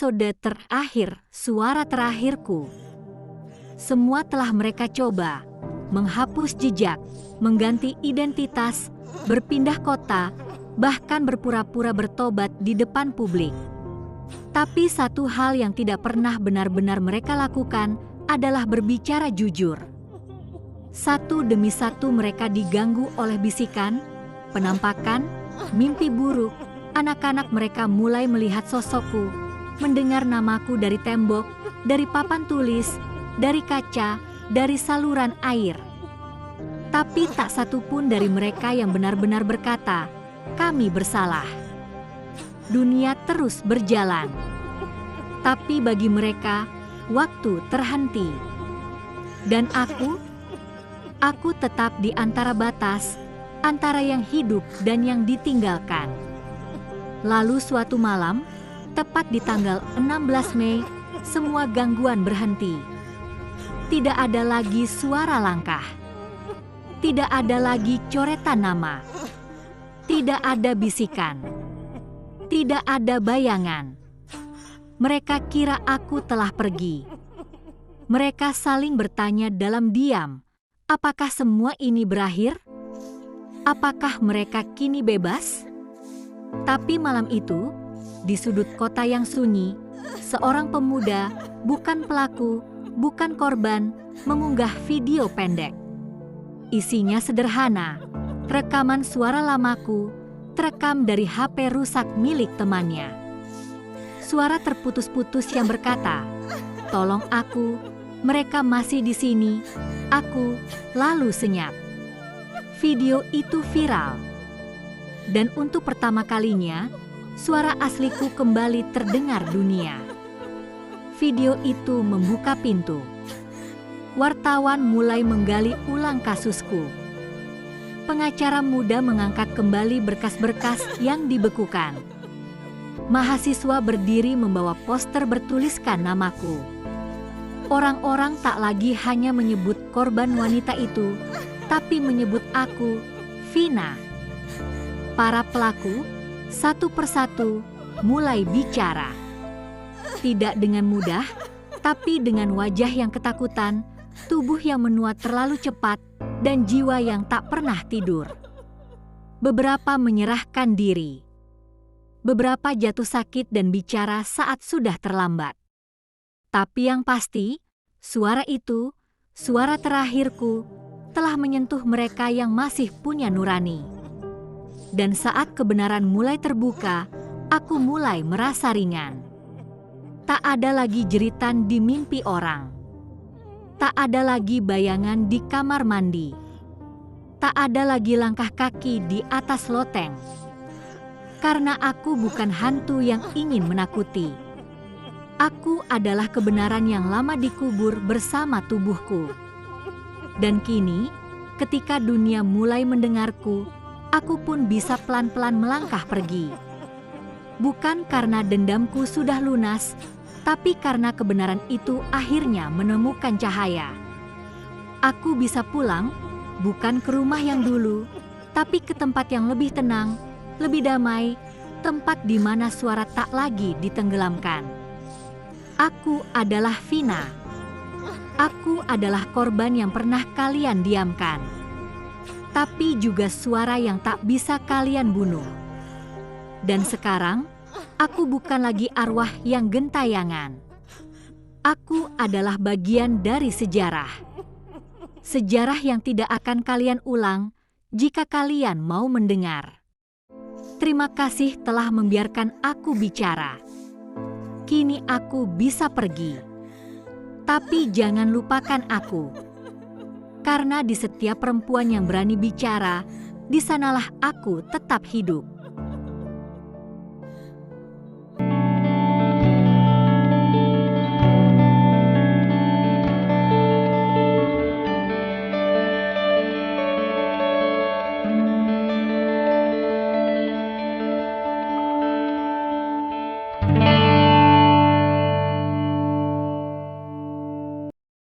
episode terakhir, suara terakhirku. Semua telah mereka coba, menghapus jejak, mengganti identitas, berpindah kota, bahkan berpura-pura bertobat di depan publik. Tapi satu hal yang tidak pernah benar-benar mereka lakukan adalah berbicara jujur. Satu demi satu mereka diganggu oleh bisikan, penampakan, mimpi buruk. Anak-anak mereka mulai melihat sosokku, mendengar namaku dari tembok, dari papan tulis, dari kaca, dari saluran air. Tapi tak satu pun dari mereka yang benar-benar berkata, "Kami bersalah." Dunia terus berjalan. Tapi bagi mereka, waktu terhenti. Dan aku tetap di antara batas, antara yang hidup dan yang ditinggalkan. Lalu suatu malam, tepat di tanggal 16 Mei, semua gangguan berhenti. Tidak ada lagi suara langkah. Tidak ada lagi coretan nama. Tidak ada bisikan. Tidak ada bayangan. Mereka kira aku telah pergi. Mereka saling bertanya dalam diam, apakah semua ini berakhir? Apakah mereka kini bebas? Tapi malam itu, di sudut kota yang sunyi, seorang pemuda, bukan pelaku, bukan korban, mengunggah video pendek. Isinya sederhana, rekaman suara lamaku, terekam dari HP rusak milik temannya. Suara terputus-putus yang berkata, "Tolong aku, mereka masih di sini, aku," lalu senyap. Video itu viral. Dan untuk pertama kalinya, suara asliku kembali terdengar dunia. Video itu membuka pintu. Wartawan mulai menggali ulang kasusku. Pengacara muda mengangkat kembali berkas-berkas yang dibekukan. Mahasiswa berdiri membawa poster bertuliskan namaku. Orang-orang tak lagi hanya menyebut korban wanita itu, tapi menyebut aku, Vina. Para pelaku, satu persatu, mulai bicara. Tidak dengan mudah, tapi dengan wajah yang ketakutan, tubuh yang menua terlalu cepat, dan jiwa yang tak pernah tidur. Beberapa menyerahkan diri. Beberapa jatuh sakit dan bicara saat sudah terlambat. Tapi yang pasti, suara itu, suara terakhirku, telah menyentuh mereka yang masih punya nurani. Dan saat kebenaran mulai terbuka, aku mulai merasa ringan. Tak ada lagi jeritan di mimpi orang. Tak ada lagi bayangan di kamar mandi. Tak ada lagi langkah kaki di atas loteng. Karena aku bukan hantu yang ingin menakuti. Aku adalah kebenaran yang lama dikubur bersama tubuhku. Dan kini, ketika dunia mulai mendengarku, aku pun bisa pelan-pelan melangkah pergi. Bukan karena dendamku sudah lunas, tapi karena kebenaran itu akhirnya menemukan cahaya. Aku bisa pulang, bukan ke rumah yang dulu, tapi ke tempat yang lebih tenang, lebih damai, tempat di mana suara tak lagi ditenggelamkan. Aku adalah Vina. Aku adalah korban yang pernah kalian diamkan. Tapi juga suara yang tak bisa kalian bunuh. Dan sekarang, aku bukan lagi arwah yang gentayangan. Aku adalah bagian dari sejarah. Sejarah yang tidak akan kalian ulang jika kalian mau mendengar. Terima kasih telah membiarkan aku bicara. Kini aku bisa pergi. Tapi jangan lupakan aku. Karena di setiap perempuan yang berani bicara, di sanalah aku tetap hidup.